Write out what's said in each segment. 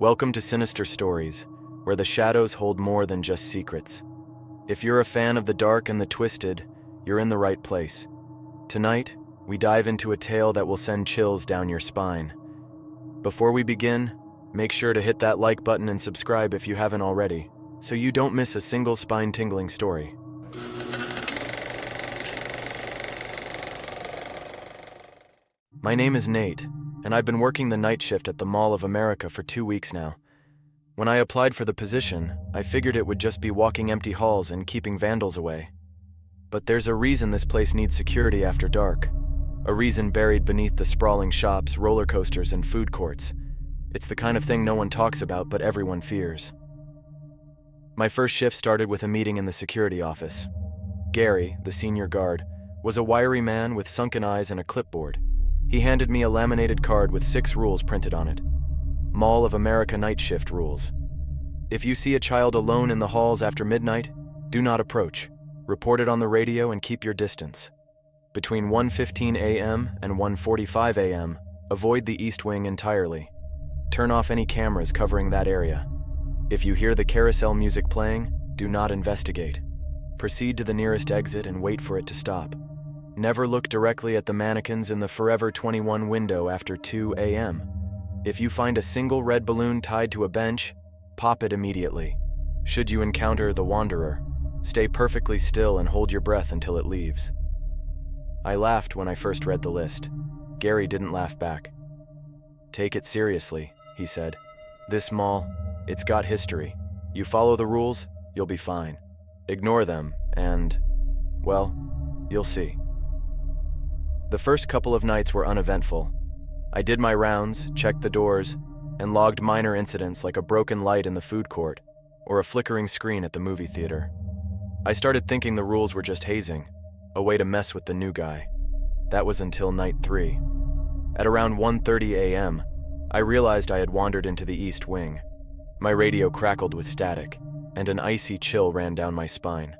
Welcome to Sinister Stories, where the shadows hold more than just secrets. If you're a fan of the dark and the twisted, you're in the right place. Tonight, we dive into a tale that will send chills down your spine. Before we begin, make sure to hit that like button and subscribe if you haven't already, so you don't miss a single spine-tingling story. My name is Nate, and I've been working the night shift at the Mall of America for 2 weeks now. When I applied for the position, I figured it would just be walking empty halls and keeping vandals away. But there's a reason this place needs security after dark. A reason buried beneath the sprawling shops, roller coasters, and food courts. It's the kind of thing no one talks about, but everyone fears. My first shift started with a meeting in the security office. Gary, the senior guard, was a wiry man with sunken eyes and a clipboard. He handed me a laminated card with 6 rules printed on it. Mall of America night shift rules. If you see a child alone in the halls after midnight, do not approach. Report it on the radio and keep your distance. Between 1:15 a.m. and 1:45 a.m., avoid the East Wing entirely. Turn off any cameras covering that area. If you hear the carousel music playing, do not investigate. Proceed to the nearest exit and wait for it to stop. Never look directly at the mannequins in the Forever 21 window after 2 a.m. If you find a single red balloon tied to a bench, pop it immediately. Should you encounter the Wanderer, stay perfectly still and hold your breath until it leaves. I laughed when I first read the list. Gary didn't laugh back. Take it seriously, he said. This mall, it's got history. You follow the rules, you'll be fine. Ignore them, and, well, you'll see. The first couple of nights were uneventful. I did my rounds, checked the doors, and logged minor incidents like a broken light in the food court or a flickering screen at the movie theater. I started thinking the rules were just hazing, a way to mess with the new guy. That was until night 3. At around 1:30 a.m., I realized I had wandered into the East Wing. My radio crackled with static, and an icy chill ran down my spine.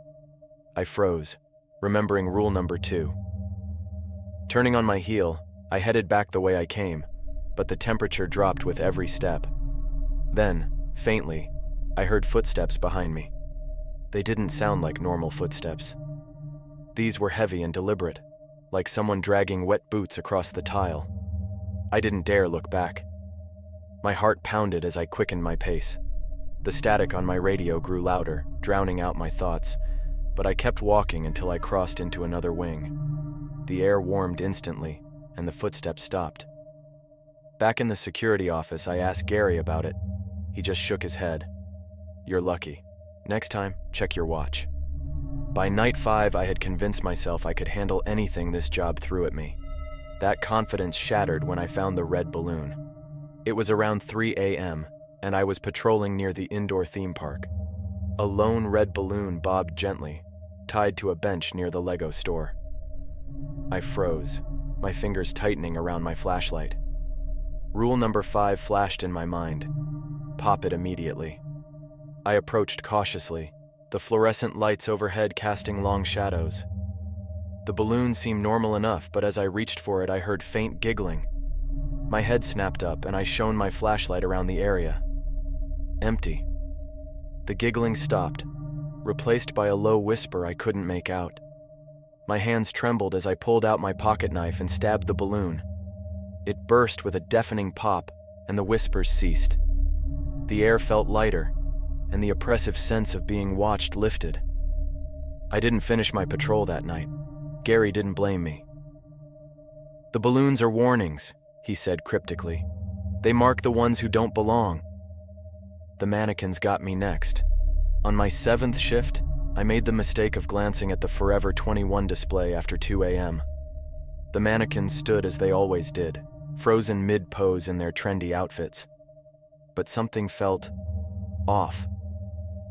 I froze, remembering rule number 2. Turning on my heel, I headed back the way I came, but the temperature dropped with every step. Then, faintly, I heard footsteps behind me. They didn't sound like normal footsteps. These were heavy and deliberate, like someone dragging wet boots across the tile. I didn't dare look back. My heart pounded as I quickened my pace. The static on my radio grew louder, drowning out my thoughts, but I kept walking until I crossed into another wing. The air warmed instantly, and the footsteps stopped. Back in the security office, I asked Gary about it. He just shook his head. You're lucky. Next time, check your watch. By night 5, I had convinced myself I could handle anything this job threw at me. That confidence shattered when I found the red balloon. It was around 3 a.m., and I was patrolling near the indoor theme park. A lone red balloon bobbed gently, tied to a bench near the Lego store. I froze, my fingers tightening around my flashlight. Rule number 5 flashed in my mind. Pop it immediately. I approached cautiously, the fluorescent lights overhead casting long shadows. The balloon seemed normal enough, but as I reached for it, I heard faint giggling. My head snapped up, and I shone my flashlight around the area. Empty. The giggling stopped, replaced by a low whisper I couldn't make out. My hands trembled as I pulled out my pocket knife and stabbed the balloon. It burst with a deafening pop, and the whispers ceased. The air felt lighter, and the oppressive sense of being watched lifted. I didn't finish my patrol that night. Gary didn't blame me. The balloons are warnings, he said cryptically. They mark the ones who don't belong. The mannequins got me next. On my 7th shift, I made the mistake of glancing at the Forever 21 display after 2 a.m. The mannequins stood as they always did, frozen mid-pose in their trendy outfits. But something felt off.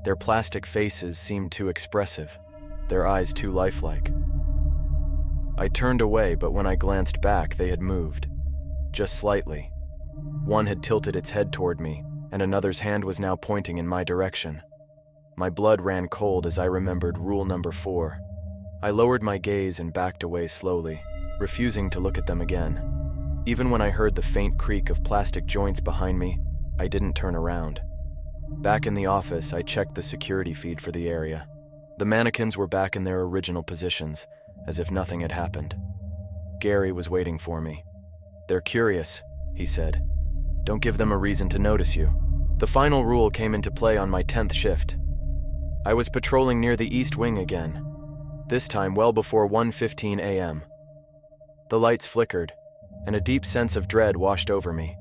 Their plastic faces seemed too expressive, their eyes too lifelike. I turned away, but when I glanced back, they had moved. Just slightly. One had tilted its head toward me, and another's hand was now pointing in my direction. My blood ran cold as I remembered rule number 4. I lowered my gaze and backed away slowly, refusing to look at them again. Even when I heard the faint creak of plastic joints behind me, I didn't turn around. Back in the office, I checked the security feed for the area. The mannequins were back in their original positions, as if nothing had happened. Gary was waiting for me. "They're curious," he said. "Don't give them a reason to notice you." The final rule came into play on my 10th shift. I was patrolling near the East Wing again, this time well before 1:15 a.m. The lights flickered, and a deep sense of dread washed over me.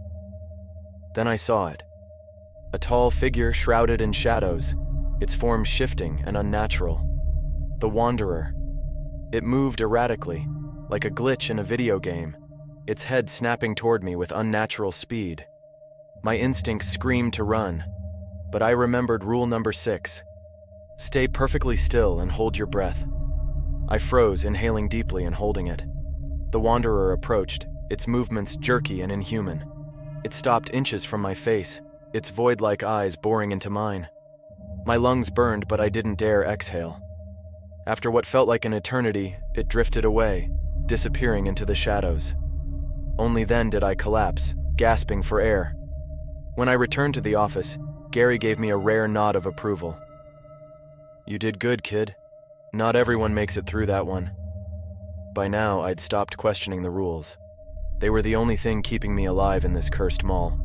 Then I saw it. A tall figure shrouded in shadows, its form shifting and unnatural. The Wanderer. It moved erratically, like a glitch in a video game, its head snapping toward me with unnatural speed. My instincts screamed to run, but I remembered rule number 6. Stay perfectly still and hold your breath. I froze, inhaling deeply and holding it. The Wanderer approached, its movements jerky and inhuman. It stopped inches from my face, its void-like eyes boring into mine. My lungs burned, but I didn't dare exhale. After what felt like an eternity, it drifted away, disappearing into the shadows. Only then did I collapse, gasping for air. When I returned to the office, Gary gave me a rare nod of approval. "You did good, kid. Not everyone makes it through that one." By now, I'd stopped questioning the rules. They were the only thing keeping me alive in this cursed mall.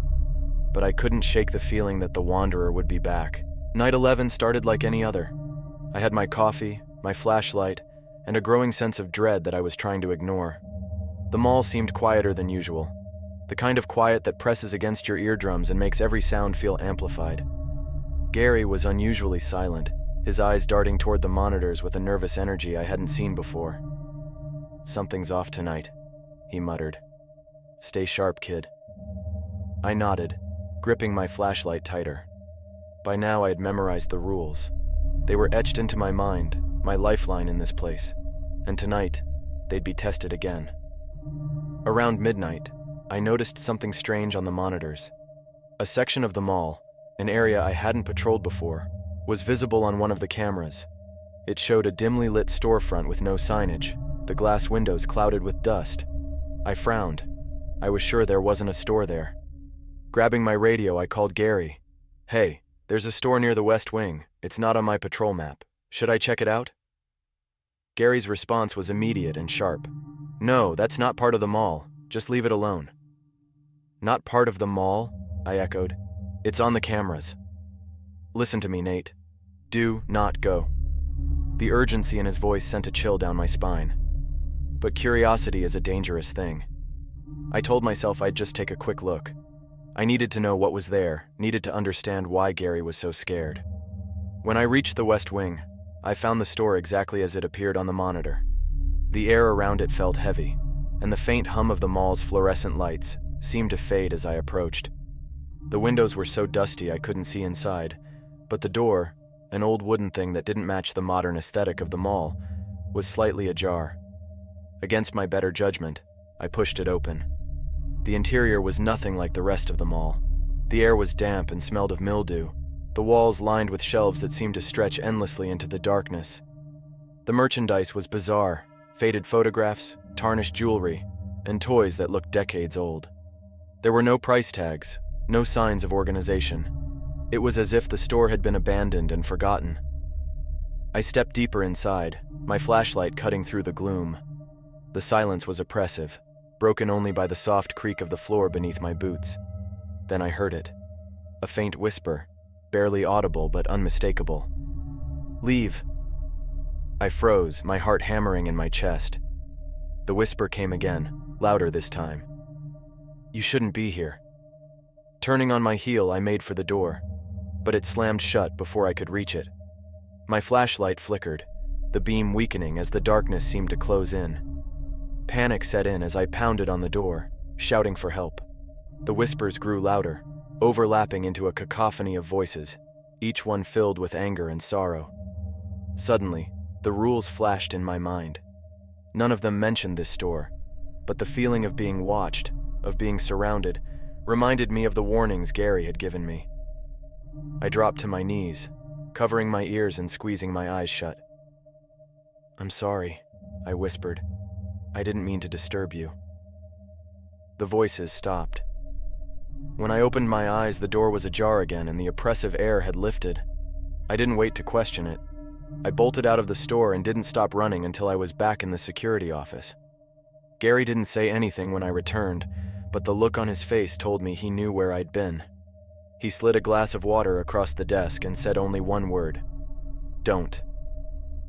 But I couldn't shake the feeling that the Wanderer would be back. Night 11 started like any other. I had my coffee, my flashlight, and a growing sense of dread that I was trying to ignore. The mall seemed quieter than usual, the kind of quiet that presses against your eardrums and makes every sound feel amplified. Gary was unusually silent, his eyes darting toward the monitors with a nervous energy I hadn't seen before. "Something's off tonight," he muttered. "Stay sharp, kid." I nodded, gripping my flashlight tighter. By now I had memorized the rules. They were etched into my mind, my lifeline in this place. And tonight, they'd be tested again. Around midnight, I noticed something strange on the monitors. A section of the mall, an area I hadn't patrolled before, was visible on one of the cameras. It showed a dimly lit storefront with no signage, the glass windows clouded with dust. I frowned. I was sure there wasn't a store there. Grabbing my radio, I called Gary. "Hey, there's a store near the West Wing. It's not on my patrol map. Should I check it out?" Gary's response was immediate and sharp. "No, that's not part of the mall. Just leave it alone." "Not part of the mall?" I echoed. "It's on the cameras." "Listen to me, Nate. Do not go." The urgency in his voice sent a chill down my spine. But curiosity is a dangerous thing. I told myself I'd just take a quick look. I needed to know what was there, needed to understand why Gary was so scared. When I reached the West Wing, I found the store exactly as it appeared on the monitor. The air around it felt heavy, and the faint hum of the mall's fluorescent lights seemed to fade as I approached. The windows were so dusty I couldn't see inside, but the door, an old wooden thing that didn't match the modern aesthetic of the mall, was slightly ajar. Against my better judgment, I pushed it open. The interior was nothing like the rest of the mall. The air was damp and smelled of mildew, the walls lined with shelves that seemed to stretch endlessly into the darkness. The merchandise was bizarre, faded photographs, tarnished jewelry, and toys that looked decades old. There were no price tags, no signs of organization. It was as if the store had been abandoned and forgotten. I stepped deeper inside, my flashlight cutting through the gloom. The silence was oppressive, broken only by the soft creak of the floor beneath my boots. Then I heard it. A faint whisper, barely audible but unmistakable. "Leave." I froze, my heart hammering in my chest. The whisper came again, louder this time. "You shouldn't be here." Turning on my heel, I made for the door, but it slammed shut before I could reach it. My flashlight flickered, the beam weakening as the darkness seemed to close in. Panic set in as I pounded on the door, shouting for help. The whispers grew louder, overlapping into a cacophony of voices, each one filled with anger and sorrow. Suddenly, the rules flashed in my mind. None of them mentioned this store, but the feeling of being watched, of being surrounded, reminded me of the warnings Gary had given me. I dropped to my knees, covering my ears and squeezing my eyes shut. "I'm sorry," I whispered. "I didn't mean to disturb you." The voices stopped. When I opened my eyes, the door was ajar again and the oppressive air had lifted. I didn't wait to question it. I bolted out of the store and didn't stop running until I was back in the security office. Gary didn't say anything when I returned, but the look on his face told me he knew where I'd been. He slid a glass of water across the desk and said only one word: "Don't."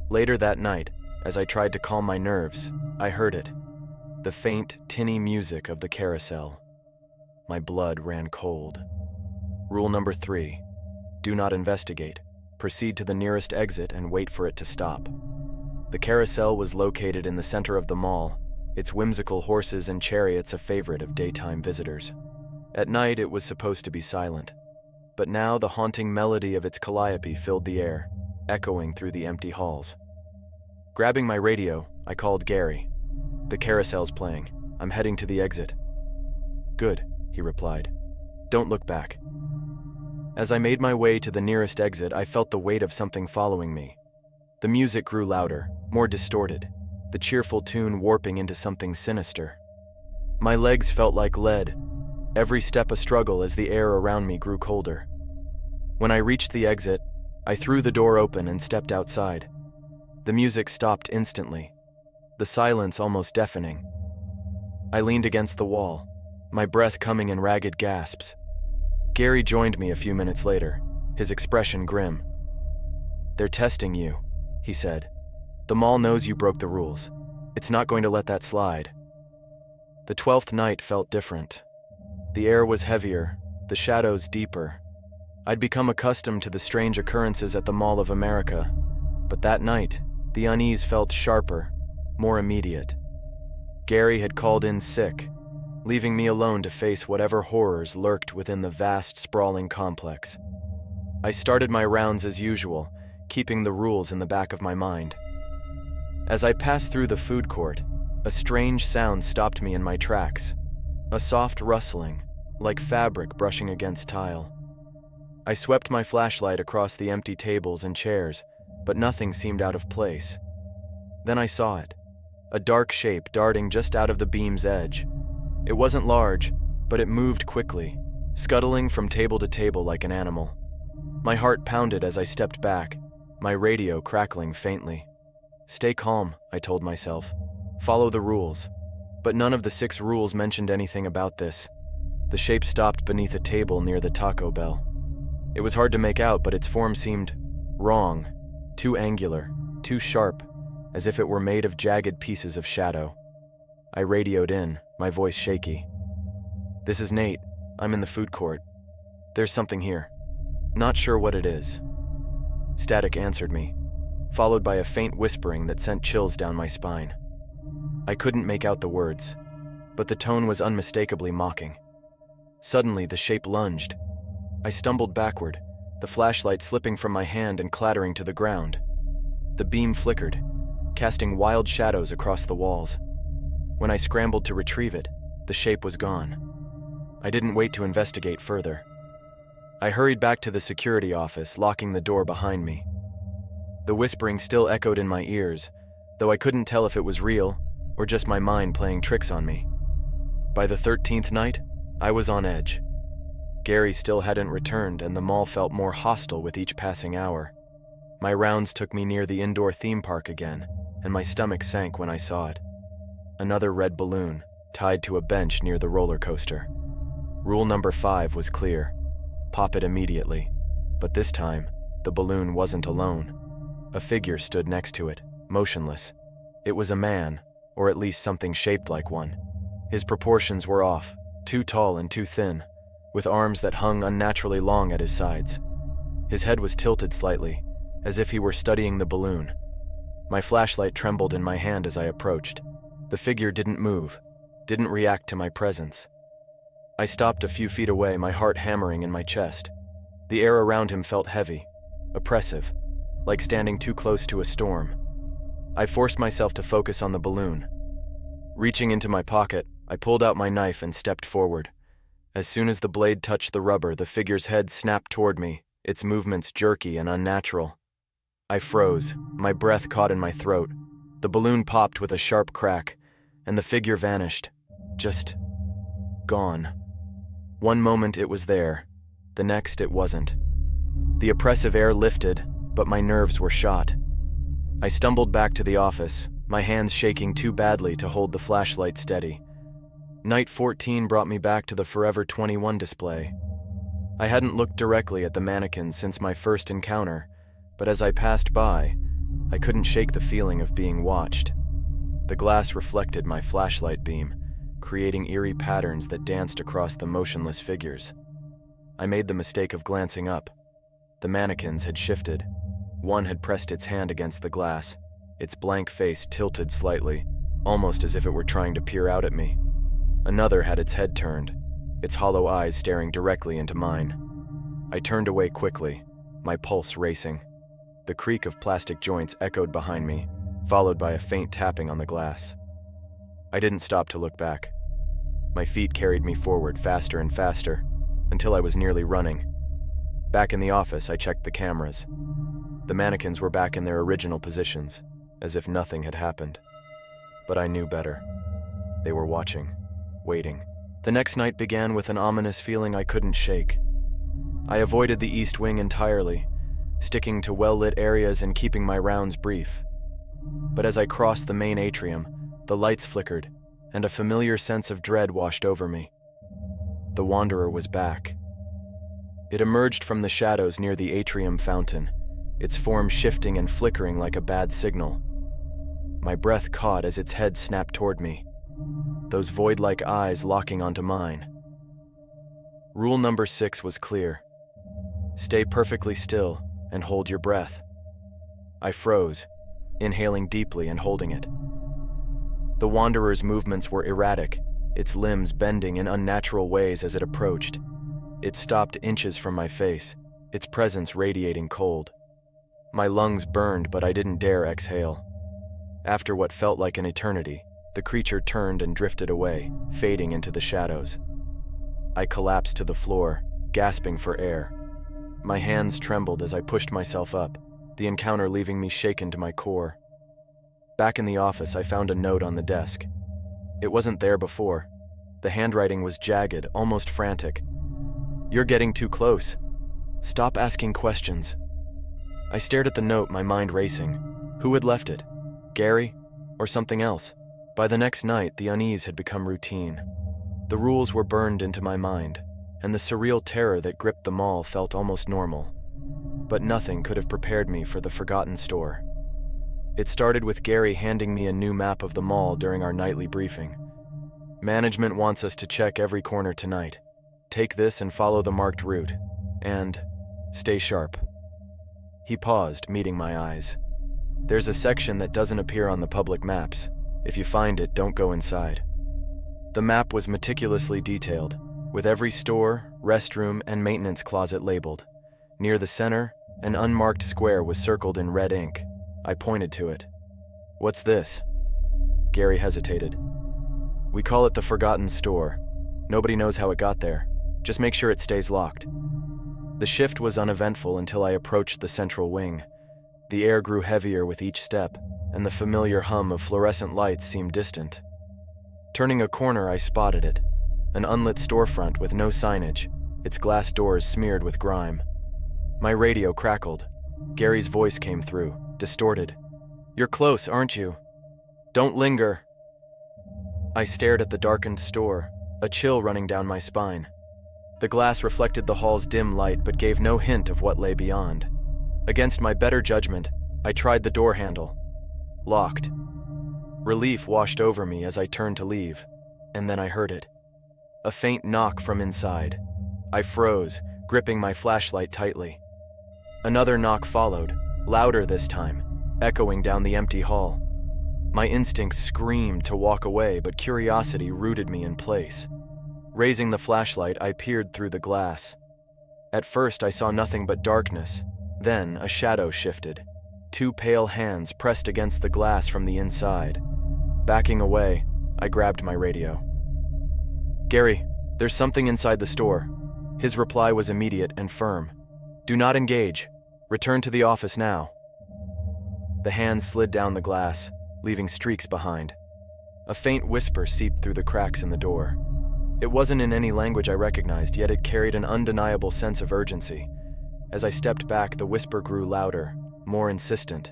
Later that night, as I tried to calm my nerves, I heard it. The faint, tinny music of the carousel. My blood ran cold. Rule number 3: do not investigate. Proceed to the nearest exit and wait for it to stop. The carousel was located in the center of the mall, its whimsical horses and chariots a favorite of daytime visitors. At night, it was supposed to be silent, but now the haunting melody of its calliope filled the air, echoing through the empty halls. Grabbing my radio, I called Gary. "The carousel's playing. I'm heading to the exit." "Good," he replied. "Don't look back." As I made my way to the nearest exit, I felt the weight of something following me. The music grew louder, more distorted, the cheerful tune warping into something sinister. My legs felt like lead, every step a struggle as the air around me grew colder. When I reached the exit, I threw the door open and stepped outside. The music stopped instantly, the silence almost deafening. I leaned against the wall, my breath coming in ragged gasps. Gary joined me a few minutes later, his expression grim. "They're testing you," he said. "The mall knows you broke the rules. It's not going to let that slide." The 12th night felt different. The air was heavier, the shadows deeper. I'd become accustomed to the strange occurrences at the Mall of America, but that night, the unease felt sharper, more immediate. Gary had called in sick, leaving me alone to face whatever horrors lurked within the vast, sprawling complex. I started my rounds as usual, keeping the rules in the back of my mind. As I passed through the food court, a strange sound stopped me in my tracks. A soft rustling, like fabric brushing against tile. I swept my flashlight across the empty tables and chairs, but nothing seemed out of place. Then I saw it, a dark shape darting just out of the beam's edge. It wasn't large, but it moved quickly, scuttling from table to table like an animal. My heart pounded as I stepped back, my radio crackling faintly. "Stay calm," I told myself. "Follow the rules." But none of the 6 rules mentioned anything about this. The shape stopped beneath a table near the Taco Bell. It was hard to make out, but its form seemed wrong, too angular, too sharp, as if it were made of jagged pieces of shadow. I radioed in, my voice shaky. "This is Nate. I'm in the food court. There's something here. Not sure what it is." Static answered me, followed by a faint whispering that sent chills down my spine. I couldn't make out the words, but the tone was unmistakably mocking. Suddenly, the shape lunged. I stumbled backward, the flashlight slipping from my hand and clattering to the ground. The beam flickered, casting wild shadows across the walls. When I scrambled to retrieve it, the shape was gone. I didn't wait to investigate further. I hurried back to the security office, locking the door behind me. The whispering still echoed in my ears, though I couldn't tell if it was real or just my mind playing tricks on me. By the 13th night, I was on edge. Gary still hadn't returned, and the mall felt more hostile with each passing hour. My rounds took me near the indoor theme park again, and my stomach sank when I saw it. Another red balloon, tied to a bench near the roller coaster. Rule number 5 was clear. Pop it immediately. But this time, the balloon wasn't alone. A figure stood next to it, motionless. It was a man, or at least something shaped like one. His proportions were off, too tall and too thin, with arms that hung unnaturally long at his sides. His head was tilted slightly, as if he were studying the balloon. My flashlight trembled in my hand as I approached. The figure didn't move, didn't react to my presence. I stopped a few feet away, my heart hammering in my chest. The air around him felt heavy, oppressive, like standing too close to a storm. I forced myself to focus on the balloon. Reaching into my pocket, I pulled out my knife and stepped forward. As soon as the blade touched the rubber, the figure's head snapped toward me, its movements jerky and unnatural. I froze, my breath caught in my throat. The balloon popped with a sharp crack, and the figure vanished. Just gone. One moment it was there, the next it wasn't. The oppressive air lifted, but my nerves were shot. I stumbled back to the office, my hands shaking too badly to hold the flashlight steady. Night 14 brought me back to the Forever 21 display. I hadn't looked directly at the mannequins since my first encounter, but as I passed by, I couldn't shake the feeling of being watched. The glass reflected my flashlight beam, creating eerie patterns that danced across the motionless figures. I made the mistake of glancing up. The mannequins had shifted. One had pressed its hand against the glass, its blank face tilted slightly, almost as if it were trying to peer out at me. Another had its head turned, its hollow eyes staring directly into mine. I turned away quickly, my pulse racing. The creak of plastic joints echoed behind me, followed by a faint tapping on the glass. I didn't stop to look back. My feet carried me forward faster and faster, until I was nearly running. Back in the office, I checked the cameras. The mannequins were back in their original positions, as if nothing had happened. But I knew better. They were watching, waiting. The next night began with an ominous feeling I couldn't shake. I avoided the East Wing entirely, sticking to well-lit areas and keeping my rounds brief. But as I crossed the main atrium, the lights flickered, and a familiar sense of dread washed over me. The Wanderer was back. It emerged from the shadows near the atrium fountain, its form shifting and flickering like a bad signal. My breath caught as its head snapped toward me, those void-like eyes locking onto mine. Rule number 6 was clear. Stay perfectly still and hold your breath. I froze, inhaling deeply and holding it. The Wanderer's movements were erratic, its limbs bending in unnatural ways as it approached. It stopped inches from my face, its presence radiating cold. My lungs burned, but I didn't dare exhale. After what felt like an eternity, the creature turned and drifted away, fading into the shadows. I collapsed to the floor, gasping for air. My hands trembled as I pushed myself up, the encounter leaving me shaken to my core. Back in the office, I found a note on the desk. It wasn't there before. The handwriting was jagged, almost frantic. "You're getting too close. Stop asking questions." I stared at the note, my mind racing. Who had left it? Gary? Or something else? By the next night, the unease had become routine. The rules were burned into my mind, and the surreal terror that gripped the mall felt almost normal. But nothing could have prepared me for the forgotten store. It started with Gary handing me a new map of the mall during our nightly briefing. "Management wants us to check every corner tonight. Take this and follow the marked route. And stay sharp." He paused, meeting my eyes. "There's a section that doesn't appear on the public maps. If you find it, don't go inside." The map was meticulously detailed, with every store, restroom, and maintenance closet labeled. Near the center, an unmarked square was circled in red ink. I pointed to it. "What's this?" Gary hesitated. "We call it the Forgotten Store. Nobody knows how it got there. Just make sure it stays locked." The shift was uneventful until I approached the central wing. The air grew heavier with each step, and the familiar hum of fluorescent lights seemed distant. Turning a corner, I spotted it. An unlit storefront with no signage, its glass doors smeared with grime. My radio crackled. Gary's voice came through, distorted. "You're close, aren't you? Don't linger." I stared at the darkened store, a chill running down my spine. The glass reflected the hall's dim light but gave no hint of what lay beyond. Against my better judgment, I tried the door handle. Locked. Relief washed over me as I turned to leave, and then I heard it. A faint knock from inside. I froze, gripping my flashlight tightly. Another knock followed, louder this time, echoing down the empty hall. My instincts screamed to walk away, but curiosity rooted me in place. Raising the flashlight, I peered through the glass. At first, I saw nothing but darkness. Then, a shadow shifted. 2 pale hands pressed against the glass from the inside. Backing away, I grabbed my radio. "Gary, there's something inside the store." His reply was immediate and firm. "Do not engage. Return to the office now." The hands slid down the glass, leaving streaks behind. A faint whisper seeped through the cracks in the door. It wasn't in any language I recognized, yet it carried an undeniable sense of urgency. As I stepped back, the whisper grew louder, more insistent.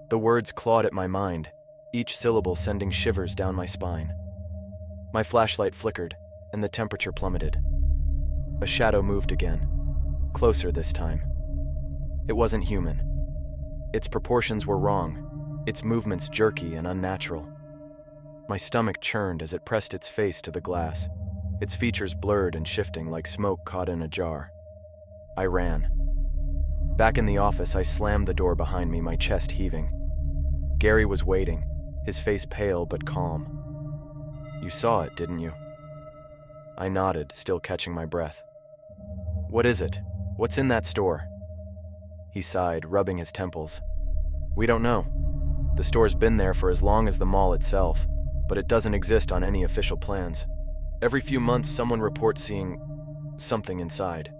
The words clawed at my mind, each syllable sending shivers down my spine. My flashlight flickered, and the temperature plummeted. A shadow moved again, closer this time. It wasn't human. Its proportions were wrong, its movements jerky and unnatural. My stomach churned as it pressed its face to the glass, its features blurred and shifting like smoke caught in a jar. I ran. Back in the office, I slammed the door behind me, my chest heaving. Gary was waiting, his face pale but calm. "You saw it, didn't you?" I nodded, still catching my breath. "What is it? What's in that store?" He sighed, rubbing his temples. "We don't know. The store's been there for as long as the mall itself, but it doesn't exist on any official plans. Every few months, someone reports seeing something inside.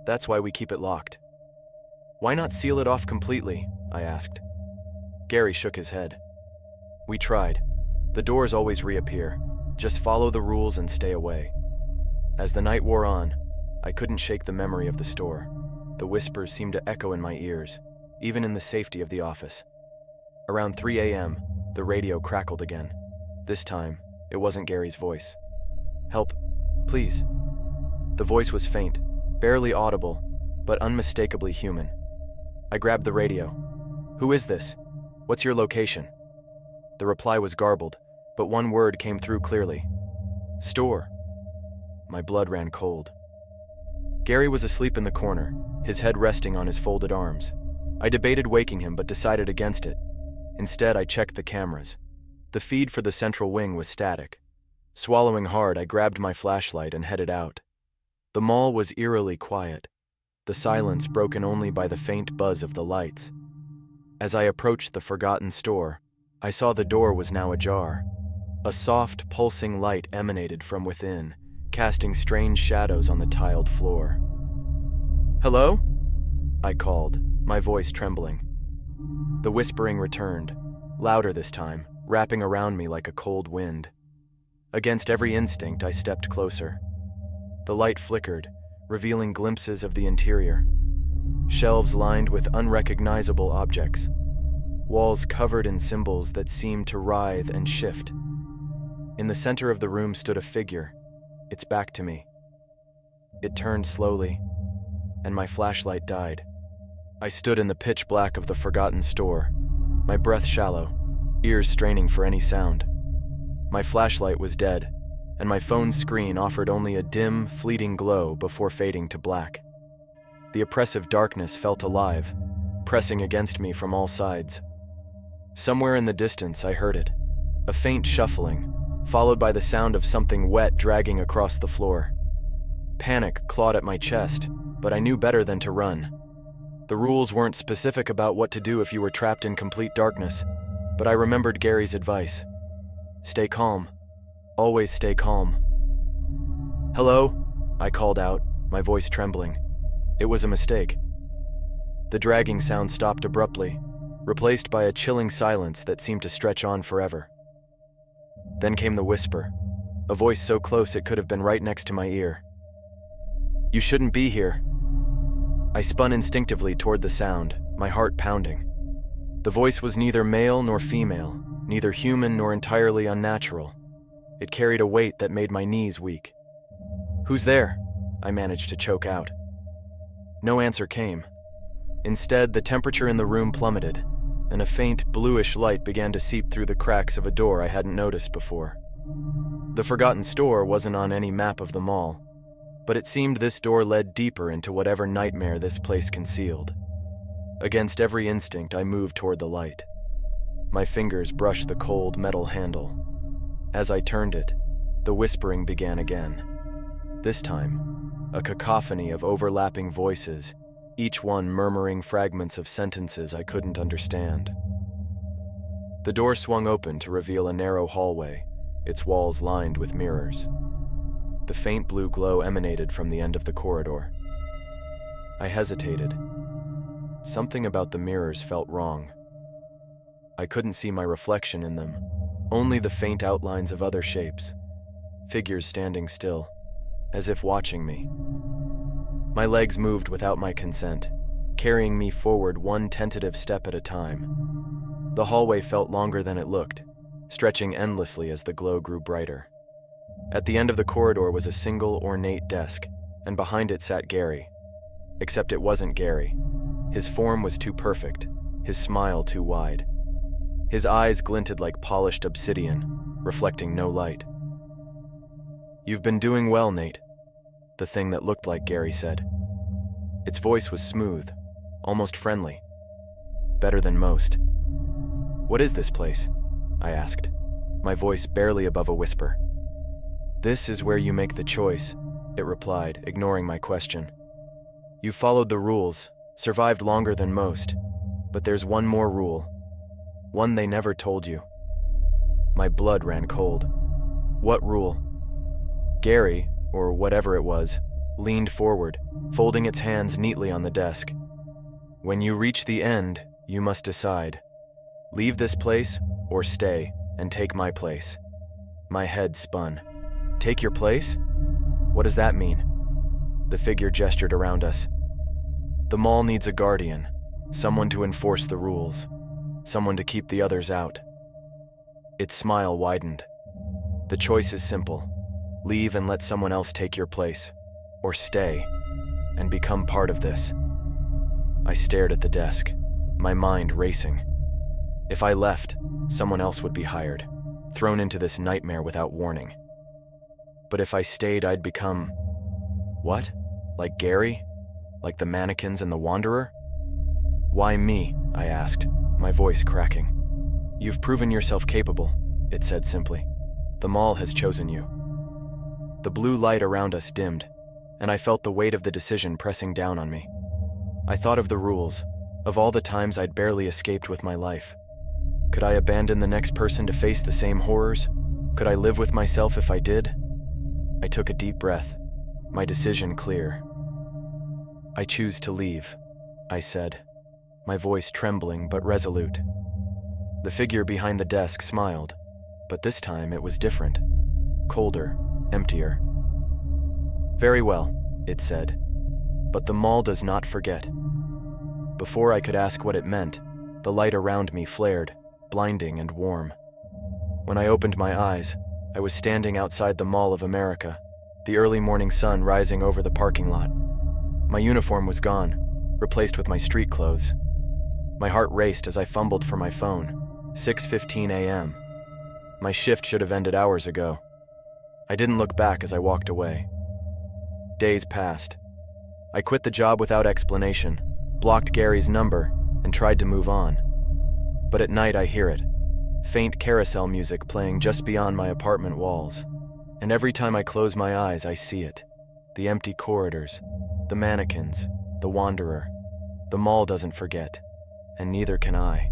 That's why we keep it locked." "Why not seal it off completely?" I asked. Gary shook his head. "We tried. The doors always reappear. Just follow the rules and stay away." As the night wore on, I couldn't shake the memory of the store. The whispers seemed to echo in my ears, even in the safety of the office. Around 3 a.m., the radio crackled again. This time, it wasn't Gary's voice. "Help, please." The voice was faint, barely audible, but unmistakably human. I grabbed the radio. "Who is this? What's your location?" The reply was garbled, but one word came through clearly. "Store." My blood ran cold. Gary was asleep in the corner, his head resting on his folded arms. I debated waking him, but decided against it. Instead, I checked the cameras. The feed for the central wing was static. Swallowing hard, I grabbed my flashlight and headed out. The mall was eerily quiet, the silence broken only by the faint buzz of the lights. As I approached the forgotten store, I saw the door was now ajar. A soft, pulsing light emanated from within, casting strange shadows on the tiled floor. "Hello?" I called, my voice trembling. The whispering returned, louder this time, wrapping around me like a cold wind. Against every instinct, I stepped closer. The light flickered, revealing glimpses of the interior. Shelves lined with unrecognizable objects. Walls covered in symbols that seemed to writhe and shift. In the center of the room stood a figure, its back to me. It turned slowly, and my flashlight died. I stood in the pitch black of the forgotten store, my breath shallow, ears straining for any sound. My flashlight was dead, and my phone's screen offered only a dim, fleeting glow before fading to black. The oppressive darkness felt alive, pressing against me from all sides. Somewhere in the distance, I heard it, a faint shuffling, followed by the sound of something wet dragging across the floor. Panic clawed at my chest, but I knew better than to run. The rules weren't specific about what to do if you were trapped in complete darkness, but I remembered Gary's advice. Stay calm. Always stay calm. "Hello?" I called out, my voice trembling. It was a mistake. The dragging sound stopped abruptly, replaced by a chilling silence that seemed to stretch on forever. Then came the whisper, a voice so close it could have been right next to my ear. "You shouldn't be here." I spun instinctively toward the sound, my heart pounding. The voice was neither male nor female, neither human nor entirely unnatural. It carried a weight that made my knees weak. "Who's there?" I managed to choke out. No answer came. Instead, the temperature in the room plummeted, and a faint, bluish light began to seep through the cracks of a door I hadn't noticed before. The forgotten store wasn't on any map of the mall, but it seemed this door led deeper into whatever nightmare this place concealed. Against every instinct, I moved toward the light. My fingers brushed the cold metal handle. As I turned it, the whispering began again. This time, a cacophony of overlapping voices, each one murmuring fragments of sentences I couldn't understand. The door swung open to reveal a narrow hallway, its walls lined with mirrors. The faint blue glow emanated from the end of the corridor. I hesitated. Something about the mirrors felt wrong. I couldn't see my reflection in them, only the faint outlines of other shapes. figures standing still, as if watching me. My legs moved without my consent, carrying me forward one tentative step at a time. The hallway felt longer than it looked, stretching endlessly as the glow grew brighter. At the end of the corridor was a single ornate desk, and behind it sat Gary. Except it wasn't Gary. His form was too perfect, his smile too wide. His eyes glinted like polished obsidian, reflecting no light. "You've been doing well, Nate," the thing that looked like Gary said. Its voice was smooth, almost friendly. Better than most. "What is this place?" I asked, my voice barely above a whisper. "This is where you make the choice," it replied, ignoring my question. "You followed the rules, survived longer than most, but there's one more rule. One they never told you." My blood ran cold. "What rule?" Gary, or whatever it was, leaned forward, folding its hands neatly on the desk. "When you reach the end, you must decide. Leave this place, or stay, and take my place." My head spun. "Take your place? What does that mean?" The figure gestured around us. "The mall needs a guardian, someone to enforce the rules, someone to keep the others out." Its smile widened. "The choice is simple. Leave and let someone else take your place, or stay and become part of this." I stared at the desk, my mind racing. If I left, someone else would be hired, thrown into this nightmare without warning. But if I stayed, I'd become... what? Like Gary? Like the Mannequins and the Wanderer? "Why me?" I asked, my voice cracking. "You've proven yourself capable," it said simply. "The mall has chosen you." The blue light around us dimmed, and I felt the weight of the decision pressing down on me. I thought of the rules, of all the times I'd barely escaped with my life. Could I abandon the next person to face the same horrors? Could I live with myself if I did? I took a deep breath, my decision clear. "I choose to leave," I said, my voice trembling but resolute. The figure behind the desk smiled, but this time it was different. Colder, emptier. "Very well," it said, "but the mall does not forget." Before I could ask what it meant, the light around me flared, blinding and warm. When I opened my eyes, I was standing outside the Mall of America, the early morning sun rising over the parking lot. My uniform was gone, replaced with my street clothes. My heart raced as I fumbled for my phone. 6:15 a.m. My shift should have ended hours ago. I didn't look back as I walked away. Days passed. I quit the job without explanation, blocked Gary's number, and tried to move on. But at night I hear it, faint carousel music playing just beyond my apartment walls. And every time I close my eyes, I see it. The empty corridors, the mannequins, the wanderer. The mall doesn't forget, and neither can I.